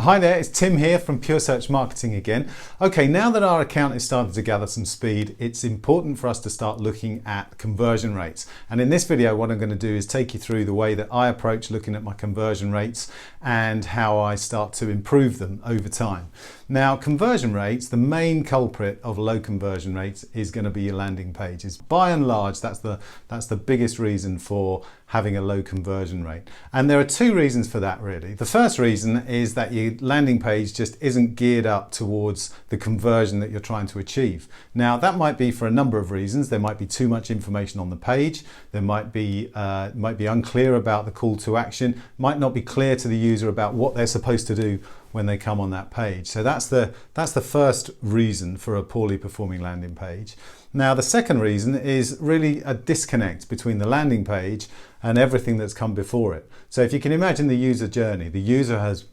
Hi there, it's Tim here from Pure Search Marketing again. Okay, now that our account is starting to gather some speed, it's important for us to start looking at conversion rates. And in this video, what I'm going to do is take you through the way that I approach looking at my conversion rates and how I start to improve them over time. Now, conversion rates, the main culprit of low conversion rates is going to be your landing pages. By and large, that's the biggest reason for having a low conversion rate. And there are two reasons for that, really. The first reason is that your landing page just isn't geared up towards the conversion that you're trying to achieve. Now, that might be for a number of reasons. There might be too much information on the page. There might be unclear about the call to action. Might not be clear to the user about what they're supposed to do when they come on that page. So that's the first reason for a poorly performing landing page. Now, the second reason is really a disconnect between the landing page and everything that's come before it. So if you can imagine the user journey, the user has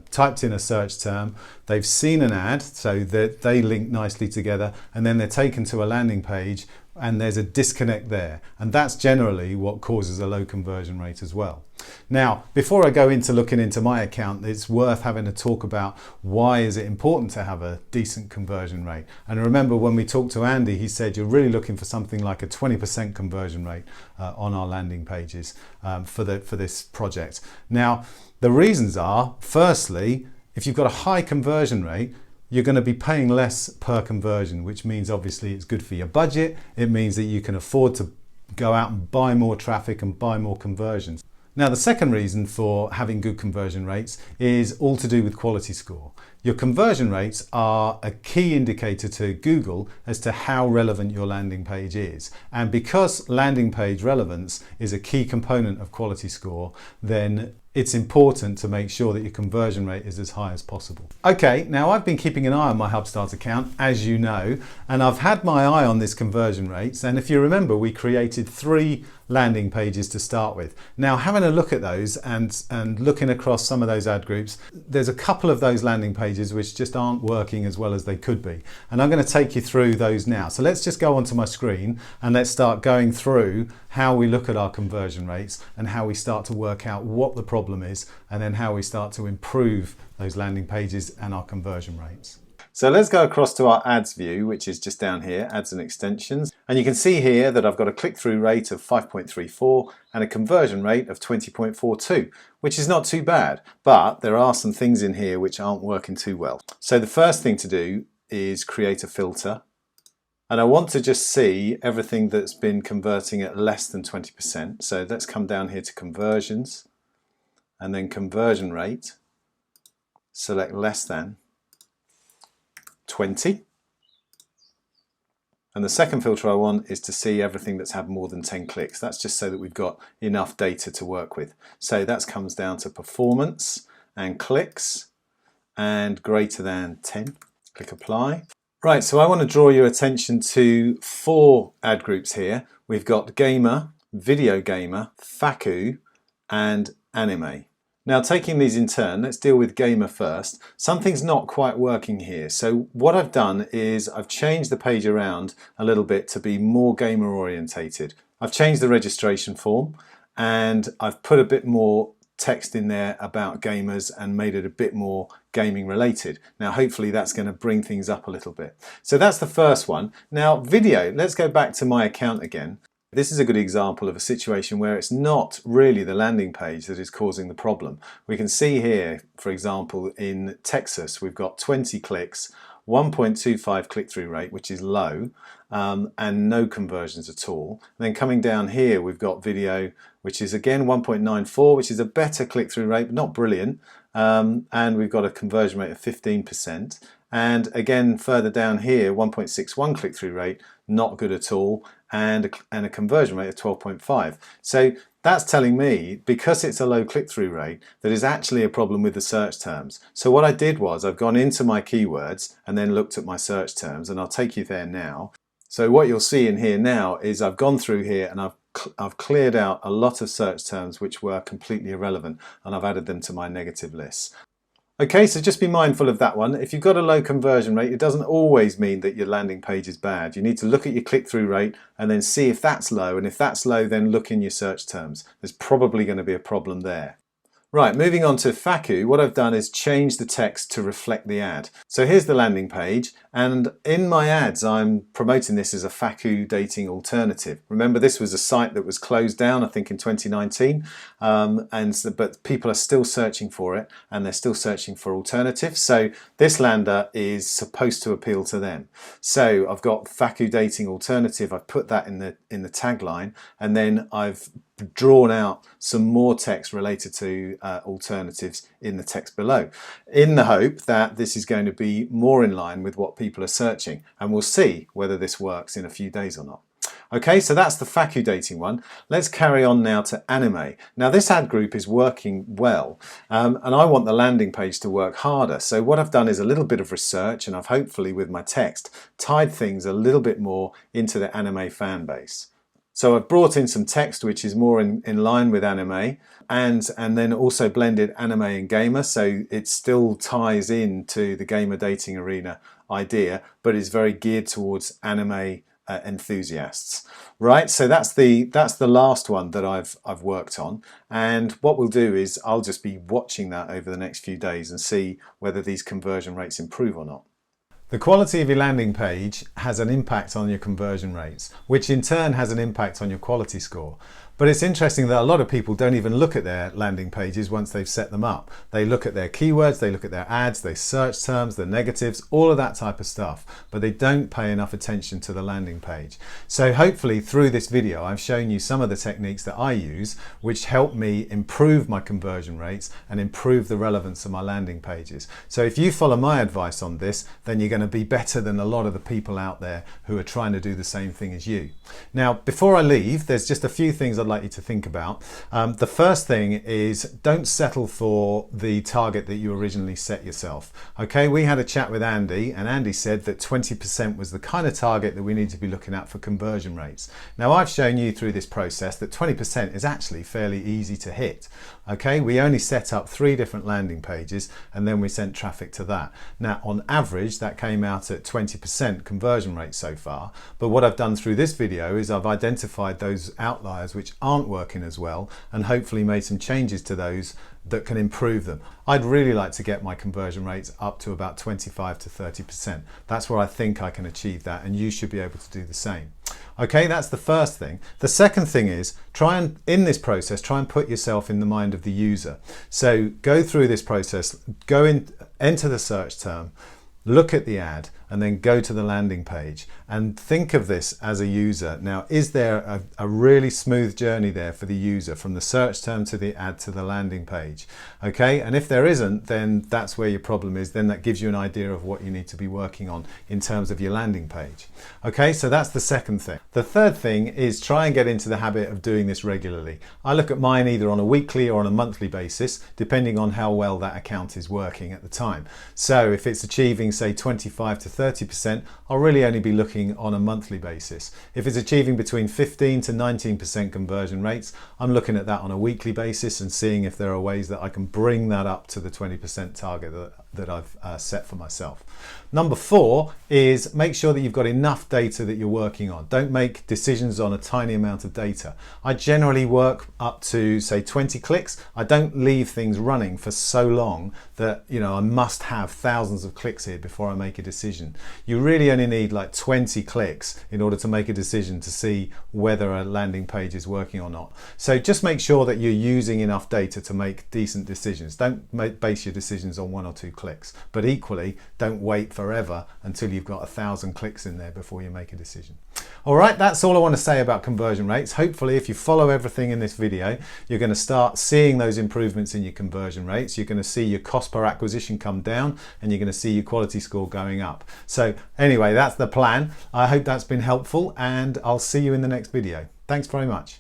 typed in a search term, they've seen an ad, so that they link nicely together, and then they're taken to a landing page and there's a disconnect there. And that's generally what causes a low conversion rate as well. Now, before I go into looking into my account, it's worth having a talk about why is it important to have a decent conversion rate. And remember, when we talked to Andy, he said you're really looking for something like a 20% conversion rate on our landing pages for this project. Now, the reasons are, firstly, if you've got a high conversion rate, you're going to be paying less per conversion, which means obviously it's good for your budget. It means that you can afford to go out and buy more traffic and buy more conversions. Now, the second reason for having good conversion rates is all to do with quality score. Your conversion rates are a key indicator to Google as to how relevant your landing page is. And because landing page relevance is a key component of quality score, then it's important to make sure that your conversion rate is as high as possible. Okay, now I've been keeping an eye on my HubStart account, as you know, and I've had my eye on this conversion rates. And if you remember, we created 3 landing pages to start with. Now, having a look at those and looking across some of those ad groups, there's a couple of those landing pages which just aren't working as well as they could be. And I'm going to take you through those now. So let's just go onto my screen and let's start going through how we look at our conversion rates and how we start to work out what the problem is, and then how we start to improve those landing pages and our conversion rates. So let's go across to our ads view, which is just down here, ads and extensions. And you can see here that I've got a click-through rate of 5.34 and a conversion rate of 20.42, which is not too bad, but there are some things in here which aren't working too well. So the first thing to do is create a filter. And I want to just see everything that's been converting at less than 20%. So let's come down here to conversions and then conversion rate, select less than 20. And the second filter I want is to see everything that's had more than 10 clicks. That's just so that we've got enough data to work with. So that comes down to performance and clicks and greater than 10. Click apply. Right, so I want to draw your attention to 4 ad groups here. We've got gamer, video gamer, faku, and anime. Now, taking these in turn, let's deal with gamer first. Something's not quite working here. So what I've done is I've changed the page around a little bit to be more gamer orientated. I've changed the registration form and I've put a bit more text in there about gamers and made it a bit more gaming related. Now, hopefully that's going to bring things up a little bit. So that's the first one. Now, video, let's go back to my account again. This is a good example of a situation where it's not really the landing page that is causing the problem. We can see here, for example, in Texas, we've got 20 clicks, 1.25 click-through rate, which is low, and no conversions at all. And then coming down here, we've got video, which is again 1.94, which is a better click-through rate, but not brilliant. And we've got a conversion rate of 15%. And again, further down here, 1.61 click-through rate, not good at all, and a conversion rate of 12.5. So that's telling me, because it's a low click-through rate, that is actually a problem with the search terms. So what I did was I've gone into my keywords and then looked at my search terms, and I'll take you there now. So what you'll see in here now is I've gone through here and I've cleared out a lot of search terms which were completely irrelevant, and I've added them to my negative list. Okay, so just be mindful of that one. If you've got a low conversion rate, it doesn't always mean that your landing page is bad. You need to look at your click-through rate and then see if that's low, and if that's low, then look in your search terms. There's probably going to be a problem there. Right, moving on to FAQ, what I've done is change the text to reflect the ad. So here's the landing page, and in my ads I'm promoting this as a FAQ dating alternative. Remember, this was a site that was closed down, I think in 2019, but people are still searching for it, and they're still searching for alternatives. So this lander is supposed to appeal to them. So I've got FAQ dating alternative, I've put that in the tagline, and then I've drawn out some more text related to alternatives in the text below, in the hope that this is going to be more in line with what people are searching, and we'll see whether this works in a few days or not. Okay, so that's the FAQ dating one. Let's carry on now to anime. Now this ad group is working well, and I want the landing page to work harder. So what I've done is a little bit of research, and I've hopefully with my text tied things a little bit more into the anime fan base. So I've brought in some text which is more in line with anime, and then also blended anime and gamer, so it still ties into the gamer dating arena idea, but is very geared towards anime enthusiasts. Right, so that's the last one that I've worked on, and what we'll do is I'll just be watching that over the next few days and see whether these conversion rates improve or not. The quality of your landing page has an impact on your conversion rates, which in turn has an impact on your quality score. But it's interesting that a lot of people don't even look at their landing pages once they've set them up. They look at their keywords, they look at their ads, they search terms, the negatives, all of that type of stuff, but they don't pay enough attention to the landing page. So hopefully through this video, I've shown you some of the techniques that I use, which help me improve my conversion rates and improve the relevance of my landing pages. So if you follow my advice on this, then you're going to be better than a lot of the people out there who are trying to do the same thing as you. Now, before I leave, there's just a few things I'd like you to think about. The first thing is don't settle for the target that you originally set yourself. Okay, we had a chat with Andy, and Andy said that 20% was the kind of target that we need to be looking at for conversion rates. Now, I've shown you through this process that 20% is actually fairly easy to hit. Okay, we only set up 3 different landing pages, and then we sent traffic to that. Now, on average, that came out at 20% conversion rate so far, but what I've done through this video is I've identified those outliers which aren't working as well, and hopefully made some changes to those that can improve them. I'd really like to get my conversion rates up to about 25 to 30%. That's where I think I can achieve that, and you should be able to do the same. Okay, that's the first thing. The second thing is in this process, try and put yourself in the mind of the user. So go through this process, enter the search term, look at the ad, and then go to the landing page and think of this as a user. Now, is there a really smooth journey there for the user from the search term to the ad to the landing page? Okay, and if there isn't, then that's where your problem is. Then that gives you an idea of what you need to be working on in terms of your landing page. Okay, so that's the second thing. The third thing is try and get into the habit of doing this regularly. I look at mine either on a weekly or on a monthly basis, depending on how well that account is working at the time. So if it's achieving, say, 25 to 30%, I'll really only be looking on a monthly basis. If it's achieving between 15 to 19% conversion rates, I'm looking at that on a weekly basis and seeing if there are ways that I can bring that up to the 20% target that I've set for myself. Number 4 is make sure that you've got enough data that you're working on. Don't make decisions on a tiny amount of data. I generally work up to, say, 20 clicks. I don't leave things running for so long that, you know, I must have thousands of clicks here before I make a decision. You really only need like 20 clicks in order to make a decision to see whether a landing page is working or not. So just make sure that you're using enough data to make decent decisions. Don't base your decisions on 1 or 2 clicks, but equally don't wait forever until you've got 1,000 clicks in there before you make a decision. All right, that's all I want to say about conversion rates. Hopefully, if you follow everything in this video, you're going to start seeing those improvements in your conversion rates. You're going to see your cost per acquisition come down, and you're going to see your quality score going up. So anyway, that's the plan. I hope that's been helpful, and I'll see you in the next video. Thanks very much.